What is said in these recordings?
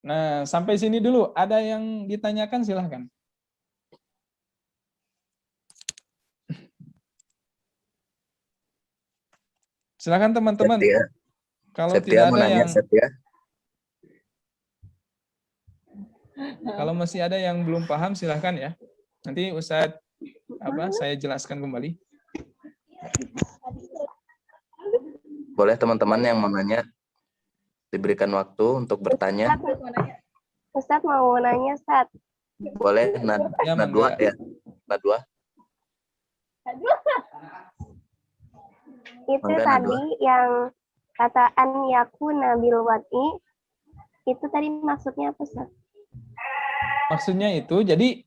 Nah, sampai sini dulu. Ada yang ditanyakan, silahkan. Silahkan teman-teman. Kalau Septia tidak mau ada nanya, yang, Septia. kalau masih ada yang belum paham, silahkan ya. Nanti Ustadz saya jelaskan kembali. Boleh teman-teman yang mau nanya, diberikan waktu untuk bertanya. Ustadz mau nanya, Ustadz. Boleh, Ya, Nadwa ya. Nadwa. Itu Mangga, tadi Nadwa. yang kata an yakuna bil wad'i, itu tadi maksudnya apa, Ustadz? Maksudnya itu, jadi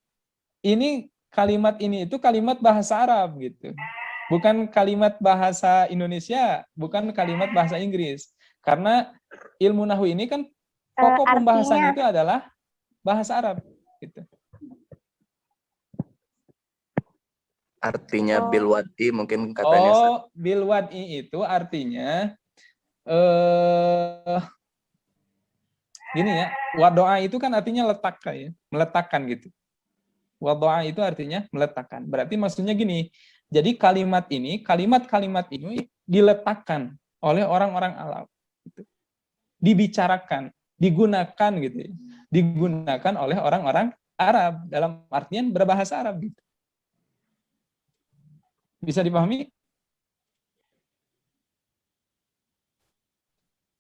ini kalimat ini itu kalimat bahasa Arab gitu. Bukan kalimat bahasa Indonesia, bukan kalimat bahasa Inggris. Karena ilmu nahwu ini kan pokok pembahasannya itu adalah bahasa Arab gitu. Artinya bil wad'i mungkin katanya. Bil wad'i itu artinya gini ya, wadoa itu kan artinya letak ya, meletakkan gitu. Wadoa itu artinya meletakkan. Berarti maksudnya gini, jadi kalimat-kalimat ini diletakkan oleh orang-orang Arab, gitu. Dibicarakan, digunakan gitu, ya. Digunakan oleh orang-orang Arab dalam artian berbahasa Arab gitu. Bisa dipahami?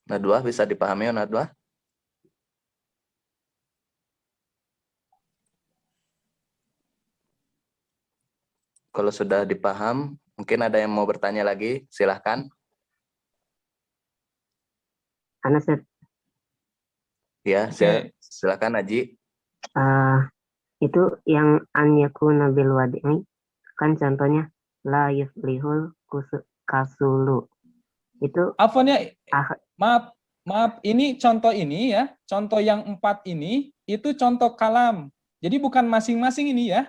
Nadwa bisa dipahami, Nadwa? Kalau sudah dipaham, mungkin ada yang mau bertanya lagi, silahkan. Karena Ya, silakan Haji. Itu yang an yakuna bil wad'i, kan contohnya la yuflihul kasulu. Itu Afwan ya, maaf, ini contoh ini ya, contoh yang 4 ini, itu contoh kalam. Jadi bukan masing-masing ini ya.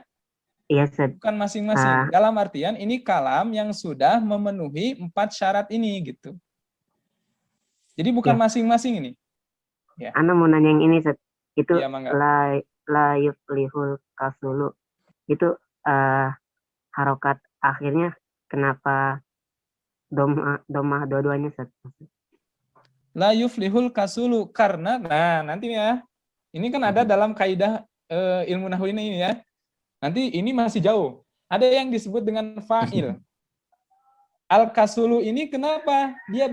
Iya, Ustaz. Bukan masing-masing. Dalam artian ini kalam yang sudah memenuhi 4 syarat ini gitu. Jadi bukan masing-masing ini. Ya. Ana mau nanya yang ini, Ustaz. Itu ya, la yuflihul kasulu. Itu harokat akhirnya kenapa domah dua-duanya, Ustaz? La yuflihul kasulu, karena nanti ya. Ini kan ada dalam kaidah ilmu nahwu ini ya. Nanti ini masih jauh. Ada yang disebut dengan fa'il. Al-kasulu ini kenapa dia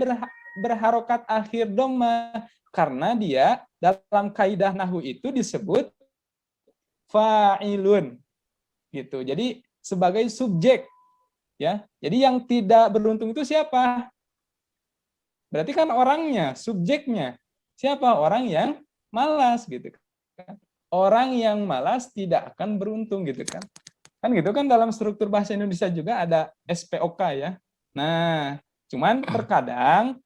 berharokat akhir dhamma? Karena dia dalam kaidah nahwu itu disebut fa'ilun. Gitu. Jadi sebagai subjek ya. Jadi yang tidak beruntung itu siapa? Berarti kan orangnya, subjeknya. Siapa? Orang yang malas gitu kan. Orang yang malas tidak akan beruntung gitu kan. Kan gitu kan dalam struktur bahasa Indonesia juga ada SPOK ya. Nah, cuman terkadang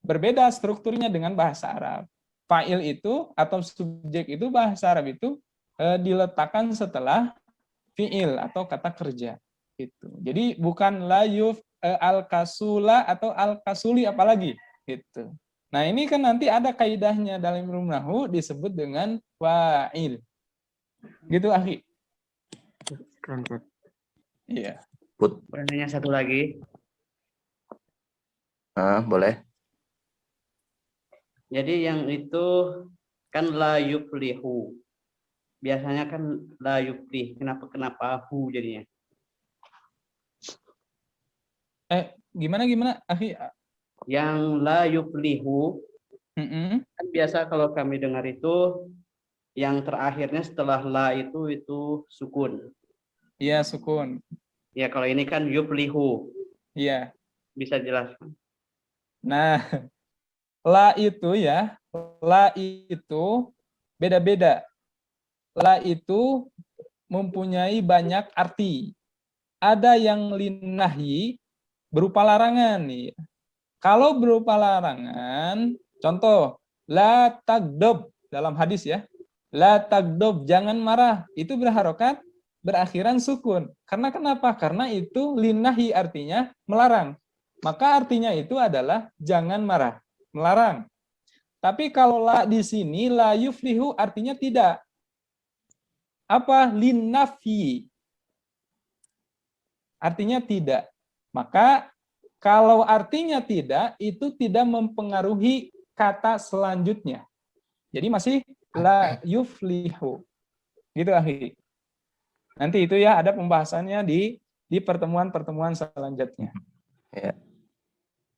berbeda strukturnya dengan bahasa Arab. Fa'il itu atau subjek itu bahasa Arab itu diletakkan setelah fi'il atau kata kerja. Gitu. Jadi bukan layuf al-kasula atau al-kasuli apalagi. Gitu. Nah ini kan nanti ada kaidahnya dalam ilmu nahwu disebut dengan fa'il. Gitu, Akhi. Iya. Boleh nanya satu lagi? Boleh. Jadi yang itu kan la yuflihu. Biasanya kan la yuflih. Kenapa hu jadinya? Gimana, Akhi? Yang la yuflihu. Kan biasa kalau kami dengar itu yang terakhirnya setelah la itu sukun. Iya, sukun. Ya, kalau ini kan yuflihu. Iya. Bisa jelaskan? Nah, la itu ya, la itu beda-beda. La itu mempunyai banyak arti. Ada yang linahyi berupa larangan nih. Kalau berupa larangan, contoh la tagdob dalam hadis ya. La tagdob, jangan marah. Itu berharokat berakhiran sukun. Karena kenapa? Karena itu linahyi artinya melarang. Maka artinya itu adalah jangan marah, melarang. Tapi kalau la di sini la yuflihu artinya tidak. Apa? Linnafi. Artinya tidak. Maka kalau artinya tidak, itu tidak mempengaruhi kata selanjutnya. Jadi masih la yuflihu. Gitu, akhi. Nanti itu ya ada pembahasannya di pertemuan-pertemuan selanjutnya. Ya,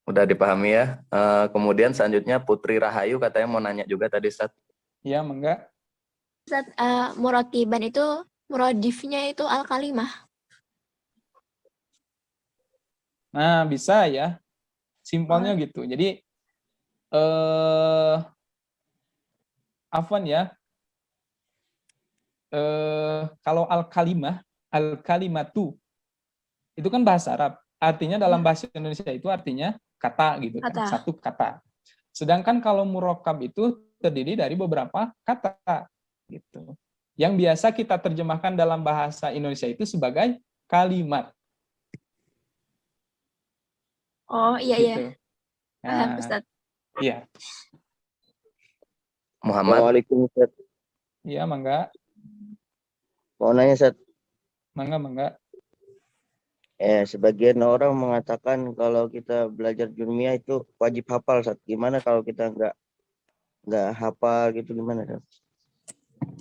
udah dipahami ya. Kemudian selanjutnya Putri Rahayu katanya mau nanya juga tadi, Ustaz. Ya, mangga. Ustaz, murakiban itu muradifnya itu al-kalimah. Nah, bisa ya. Simpelnya gitu. Jadi afwan ya. Kalau al-kalimatu itu kan bahasa Arab. Artinya dalam bahasa Indonesia itu artinya kata gitu kan, Kata. satu kata. Sedangkan kalau murakkab itu terdiri dari beberapa kata gitu. Yang biasa kita terjemahkan dalam bahasa Indonesia itu sebagai kalimat. Oh, iya Gitu. iya. Paham, Nah, Ustaz. iya, Muhammad. Waalaikumsalam Ustaz. iya mangga, Mau nanya Ustaz. mangga. Sebagian orang mengatakan kalau kita belajar ilmiah itu wajib hafal Ustaz. Gimana kalau kita nggak hafal gitu, gimana Ustaz?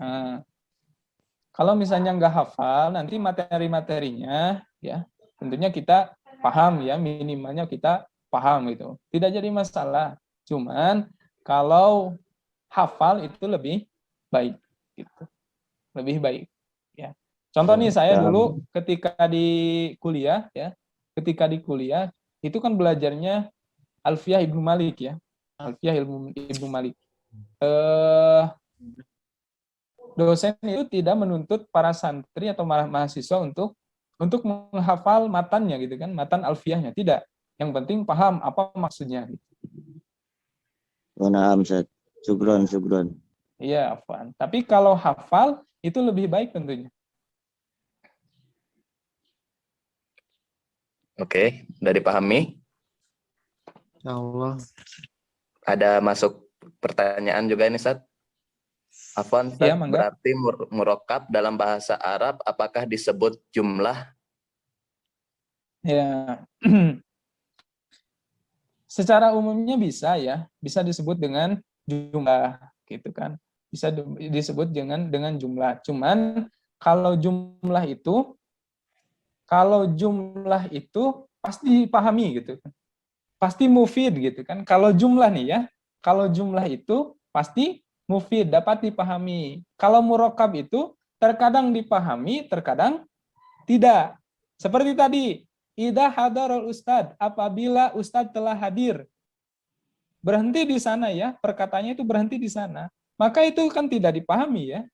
Nah, kalau misalnya nggak hafal, nanti materi-materinya ya tentunya kita paham ya, minimalnya kita paham gitu. Tidak jadi masalah. Cuman kalau hafal itu lebih baik gitu. Lebih baik ya. Contoh nih saya dulu ketika di kuliah ya, ketika di kuliah itu kan belajarnya Alfiyah Ibnu Malik ya. Alfiyah Ibnu Malik. Dosen itu tidak menuntut para santri atau mahasiswa untuk menghafal matannya gitu kan, matan alfiyahnya, tidak. Yang penting paham apa maksudnya gitu. Naam Ustaz. Syukron. Iya, afwan. Tapi kalau hafal itu lebih baik tentunya. Oke, udah dipahami. Ya Allah. Ada masuk pertanyaan juga ini, Ustaz. Afwan, Ustaz, Iya, mangga. berarti murakkab dalam bahasa Arab apakah disebut jumlah? Ya. Secara umumnya bisa ya, bisa disebut dengan jumlah gitu kan. Bisa disebut dengan jumlah. Cuman kalau jumlah itu pasti dipahami gitu kan. Pasti mufid gitu kan. Kalau jumlah nih ya, kalau jumlah itu pasti mufid, dapat dipahami. Kalau murakkab itu terkadang dipahami, terkadang tidak. Seperti tadi, idza hadarul ustad, apabila ustad telah hadir. Berhenti di sana ya, perkataannya itu berhenti di sana. Maka itu kan tidak dipahami ya.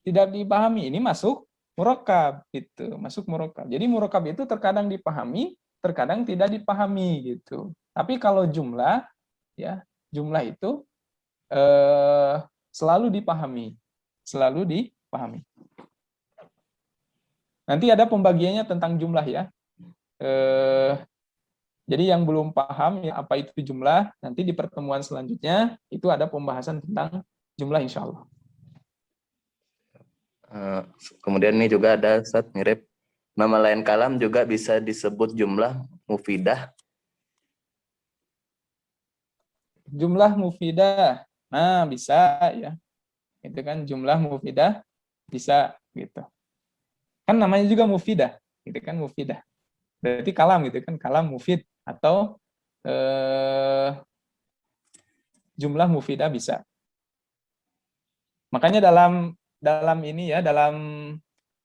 Tidak dipahami, ini masuk murakkab gitu, masuk murakkab. Jadi murakkab itu terkadang dipahami, terkadang tidak dipahami gitu. Tapi kalau jumlah ya, jumlah itu selalu dipahami. Selalu dipahami. Nanti ada pembagiannya tentang jumlah ya. Jadi yang belum paham ya apa itu jumlah, nanti di pertemuan selanjutnya itu ada pembahasan tentang jumlah insya Allah. Kemudian ini juga ada, Ustaz, mirip. Nama lain kalam juga bisa disebut jumlah mufidah. Jumlah mufidah, nah bisa ya. Itu kan jumlah mufidah bisa gitu. Kan namanya juga mufidah, gitu kan mufidah. Berarti kalam gitu kan, kalam mufid atau jumlah mufidah bisa. Makanya dalam ini ya, dalam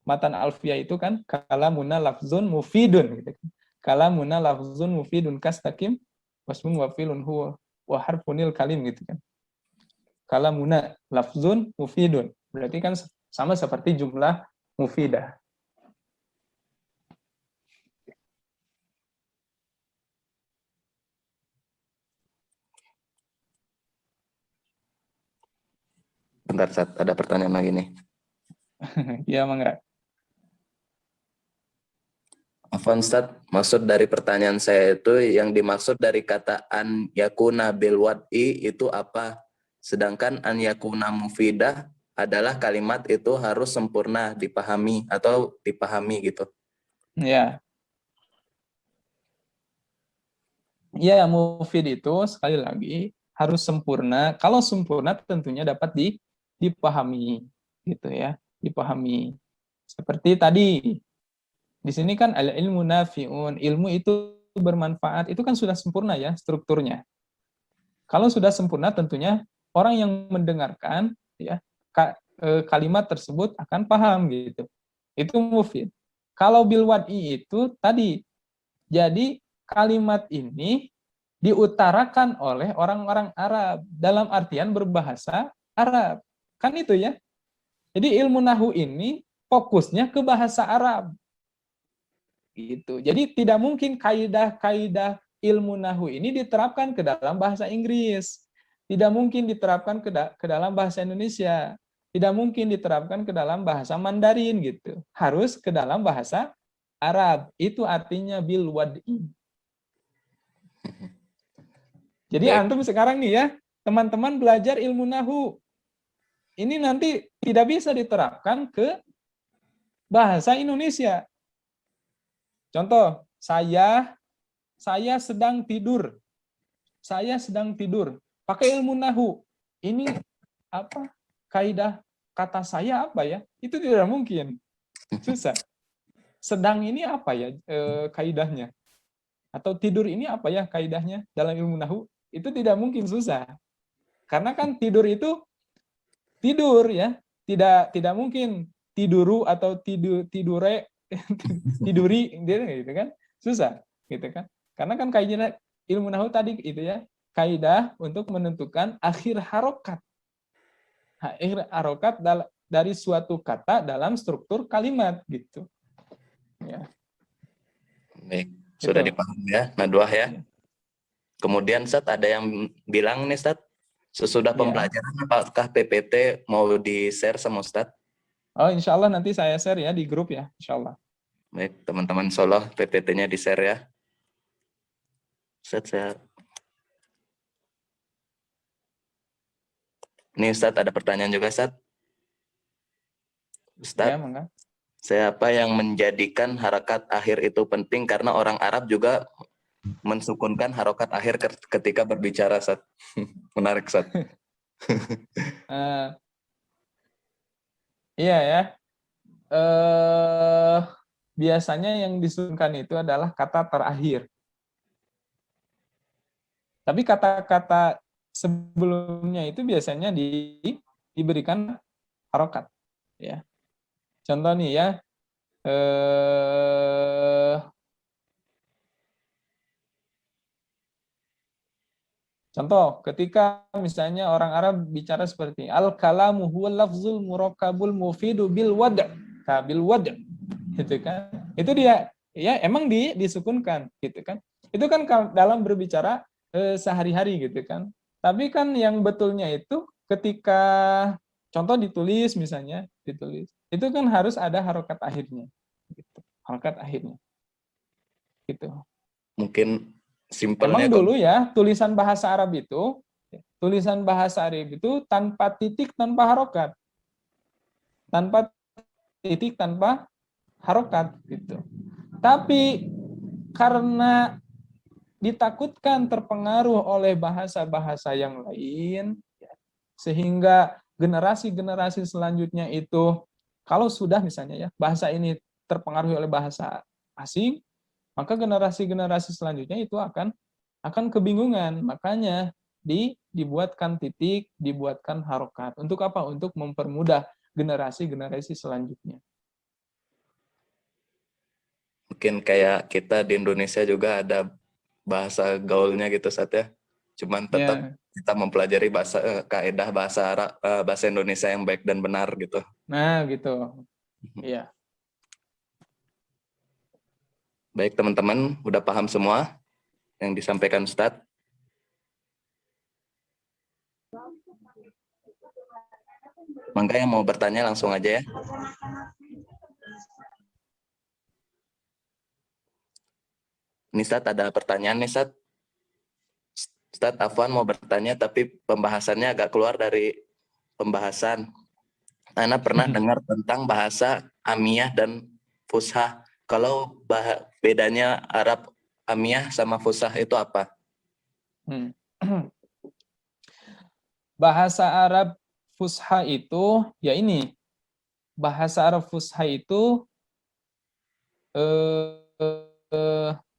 matan alfiyah itu kan kalamuna lafzun mufidun gitu kan. Kalamuna lafzun mufidun kastaqim wasmun wa filun huwa wa harfunil kalim gitu kan. Kalamuna lafzun mufidun. Berarti kan sama seperti jumlah mufidah. Bentar, Ustaz, ada pertanyaan lagi nih. Iya, mangga. Afwan Ustaz, maksud dari pertanyaan saya itu yang dimaksud dari kata an yakuna bil wad'i itu apa? Sedangkan an yakuna mufidah adalah kalimat itu harus sempurna dipahami atau dipahami gitu. Ya. Ya, mufid itu sekali lagi harus sempurna. Kalau sempurna tentunya dapat dipahami gitu ya, dipahami. Seperti tadi di sini kan al ilmu nafiun, ilmu itu bermanfaat, itu kan sudah sempurna ya strukturnya. Kalau sudah sempurna tentunya orang yang mendengarkan ya kalimat tersebut akan paham gitu. Itu mufid. Kalau bil wad'i itu tadi, jadi kalimat ini diutarakan oleh orang-orang Arab dalam artian berbahasa Arab. Kan itu ya. Jadi ilmu nahu ini fokusnya ke bahasa Arab. Gitu. Jadi tidak mungkin kaidah-kaidah ilmu nahu ini diterapkan ke dalam bahasa Inggris. Tidak mungkin diterapkan ke dalam bahasa Indonesia. Tidak mungkin diterapkan ke dalam bahasa Mandarin gitu. Harus ke dalam bahasa Arab. Itu artinya bil wad'i. Jadi antum sekarang nih ya, teman-teman belajar ilmu nahu. Ini nanti tidak bisa diterapkan ke bahasa Indonesia. Contoh, saya sedang tidur. Saya sedang tidur. Pakai ilmu nahu. Ini apa? Kaidah kata saya apa ya? Itu tidak mungkin. Susah. Sedang ini apa ya kaidahnya? Atau tidur ini apa ya kaidahnya dalam ilmu nahu? Itu tidak mungkin, susah. Karena kan tidur itu tidur ya. Tidak mungkin tiduru atau tidure tiduri gitu kan. Susah gitu kan. Karena kan kaidah ilmu nahu tadi itu ya, kaidah untuk menentukan akhir harokat. Akhir harokat dari suatu kata dalam struktur kalimat gitu. Ya. Baik, sudah dipahami ya, Nadwah ya. Kemudian Ustaz ada yang bilang nih Ustaz, sesudah pembelajaran apakah PPT mau di-share sama Ustaz? Oh, insya Allah nanti saya share ya di grup ya, insya Allah. Baik, teman-teman Solo, PPT-nya di-share ya. Ustaz, Ini Ustaz ada pertanyaan juga Ustaz. Ustaz, ya, siapa yang menjadikan harakat akhir itu penting karena orang Arab juga mensukunkan harokat akhir ketika berbicara, Ustaz. Menarik, Ustaz. Iya ya. Biasanya yang disusunkan itu adalah kata terakhir. Tapi kata-kata sebelumnya itu biasanya diberikan harokat. Ya. Contoh nih ya. Contoh, ketika misalnya orang Arab bicara seperti al-kalamu huwal lafzul murakkabul mufidu bil wad', bil wad', gitu kan. Itu dia ya emang disukunkan gitu kan. Itu kan dalam berbicara sehari-hari gitu kan. Tapi kan yang betulnya itu ketika contoh ditulis misalnya, ditulis. Itu kan harus ada harokat akhirnya gitu. Harokat akhirnya. Gitu. Mungkin simpelnya emang dulu ya tulisan bahasa Arab itu tanpa titik, tanpa harokat, gitu. Tapi karena ditakutkan terpengaruh oleh bahasa-bahasa yang lain, sehingga generasi-generasi selanjutnya itu kalau sudah misalnya ya bahasa ini terpengaruh oleh bahasa asing, maka generasi-generasi selanjutnya itu akan kebingungan. Makanya dibuatkan titik, dibuatkan harokat. Untuk apa? Untuk mempermudah generasi-generasi selanjutnya. Mungkin kayak kita di Indonesia juga ada bahasa gaulnya gitu, Ustaz ya. Cuman tetap kita mempelajari kaidah bahasa Arab, bahasa Indonesia yang baik dan benar gitu. Nah, gitu. Iya. Baik teman-teman, udah paham semua yang disampaikan Ustadz? Mangga yang mau bertanya langsung aja ya. Nih Ustaz, ada pertanyaan nih Ustaz. Ustaz Afwan mau bertanya tapi pembahasannya agak keluar dari pembahasan. Ana pernah dengar tentang bahasa Amiyah dan Fushah. Kalau bedanya Arab Amiyah sama Fushah itu apa? Bahasa Arab Fusha itu, ya ini, bahasa Arab Fusha itu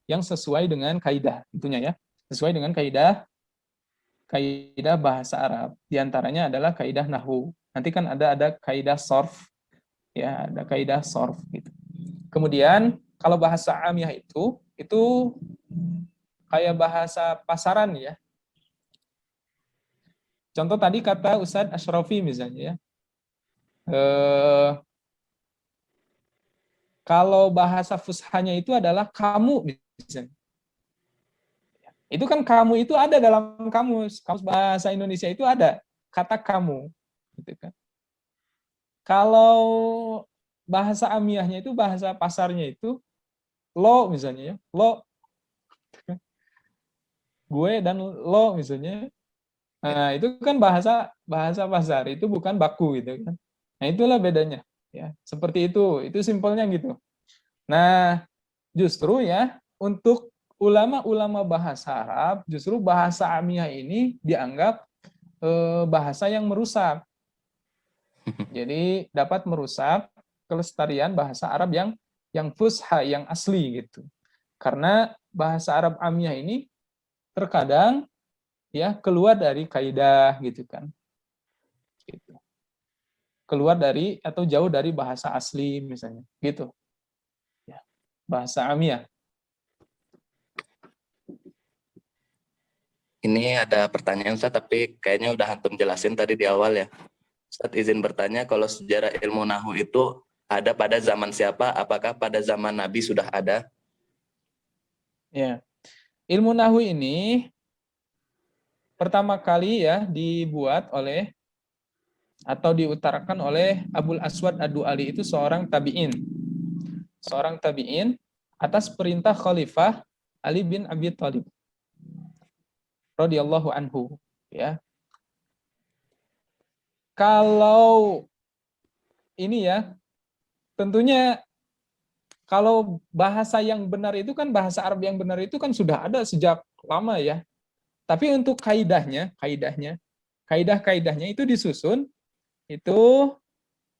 yang sesuai dengan kaidah, tentunya ya, sesuai dengan kaidah bahasa Arab. Di antaranya adalah kaidah nahwu. Nanti kan ada kaidah sorf, ya, ada kaidah sorf gitu. Kemudian kalau bahasa amiyah itu kayak bahasa pasaran ya. Contoh tadi kata Ustadz Ashrafi misalnya ya. Kalau bahasa fushanya itu adalah kamu misalnya. Itu kan kamu itu ada dalam kamus bahasa Indonesia itu ada kata kamu gitu kan. Kalau bahasa amiyahnya itu bahasa pasarnya itu lo misalnya ya. Lo gue dan lo misalnya. Nah, itu kan bahasa pasar, itu bukan baku gitu kan. Nah, itulah bedanya ya. Seperti itu simpelnya gitu. Nah, justru ya untuk ulama-ulama bahasa Arab, justru bahasa amiyah ini dianggap bahasa yang merusak. Jadi dapat merusak kelestarian bahasa Arab yang fusha, yang asli gitu. Karena bahasa Arab amiyah ini terkadang ya keluar dari kaidah gitu kan. Gitu. Keluar dari atau jauh dari bahasa asli misalnya gitu ya, bahasa amiyah. Ini ada pertanyaan Ustaz, tapi kayaknya udah antum jelasin tadi di awal ya. Ustaz izin bertanya, kalau sejarah ilmu nahwu itu ada pada zaman siapa? Apakah pada zaman Nabi sudah ada? Ya, ilmu nahwu ini pertama kali ya dibuat oleh atau diutarakan oleh Abul Aswad Ad-Du'ali, itu seorang tabi'in. Seorang tabi'in atas perintah Khalifah Ali bin Abi Thalib radhiyallahu anhu ya. Kalau ini ya, tentunya kalau bahasa yang benar itu kan, bahasa Arab yang benar itu kan sudah ada sejak lama ya. Tapi untuk kaidah-kaidahnya itu disusun itu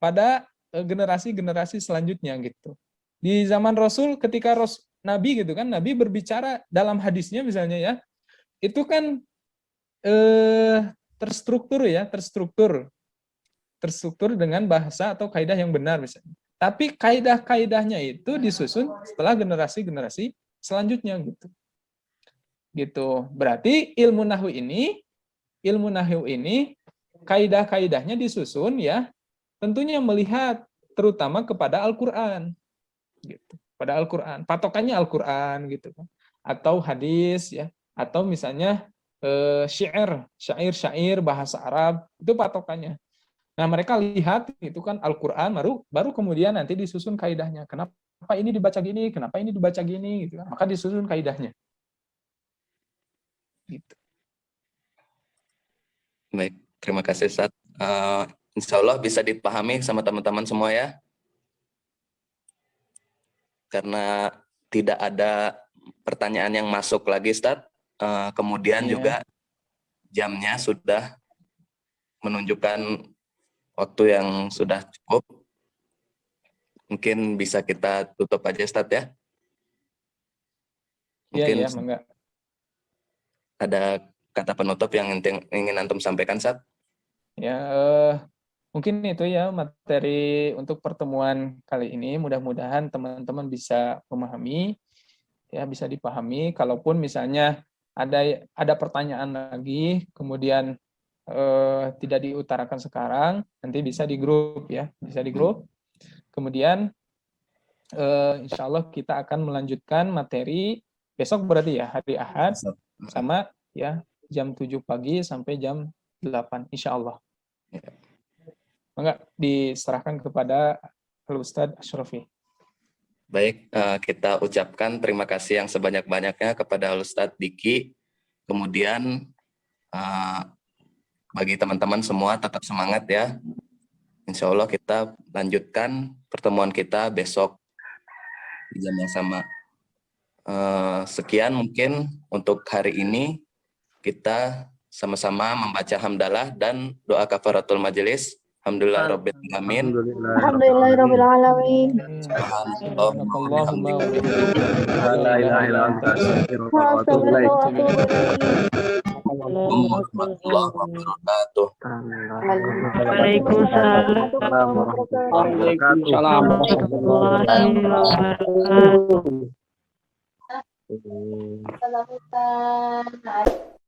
pada generasi-generasi selanjutnya gitu. Di zaman Rasul, ketika Nabi gitu kan, Nabi berbicara dalam hadisnya misalnya ya, itu kan terstruktur dengan bahasa atau kaidah yang benar misalnya. Tapi kaidah-kaidahnya itu disusun setelah generasi-generasi selanjutnya gitu. Gitu. Berarti ilmu nahwu ini kaidah-kaidahnya disusun ya, tentunya melihat terutama kepada Al-Qur'an gitu. Pada Al-Qur'an, patokannya Al-Qur'an gitu kan. Atau hadis ya, atau misalnya syair bahasa Arab, itu patokannya. Nah, mereka lihat itu kan Al-Qur'an, baru kemudian nanti disusun kaidahnya. Kenapa ini dibaca gini, kenapa ini dibaca gini gitu kan. Maka disusun kaidahnya. Gitu. Baik, terima kasih Ustaz. Insya Allah bisa dipahami sama teman-teman semua ya. Karena tidak ada pertanyaan yang masuk lagi Ustaz. Kemudian juga jamnya sudah menunjukkan waktu yang sudah cukup. Mungkin bisa kita tutup aja Ustaz ya. Mungkin ada kata penutup yang ingin antum sampaikan Ustaz? Ya, mungkin itu ya materi untuk pertemuan kali ini. Mudah-mudahan teman-teman bisa memahami, ya bisa dipahami. Kalaupun misalnya ada pertanyaan lagi, kemudian tidak diutarakan sekarang, nanti bisa di grup ya, bisa di grup. Kemudian insya Allah kita akan melanjutkan materi besok, berarti ya hari Ahad, sama ya jam 7 pagi sampai jam 8 insya Allah. Enggak, diserahkan kepada Al-Ustadz Ashrafi. Baik, kita ucapkan terima kasih yang sebanyak-banyaknya kepada Ustadz Diki. Kemudian bagi teman-teman semua tetap semangat ya. Insya Allah kita lanjutkan pertemuan kita besok di jam yang sama. Sekian mungkin untuk hari ini, kita sama-sama membaca hamdalah dan doa kafaratul majelis. Alhamdulillah rabbil alamin. Alhamdulillahirabbil alamin. Subhanallahumma wa La ilaha illa anta astaghfiruka wa atubu ilaik. warahmatullahi wabarakatuh. Waalaikumsalam. Waalaikumsalam warahmatullahi wabarakatuh. Wabarakatuh.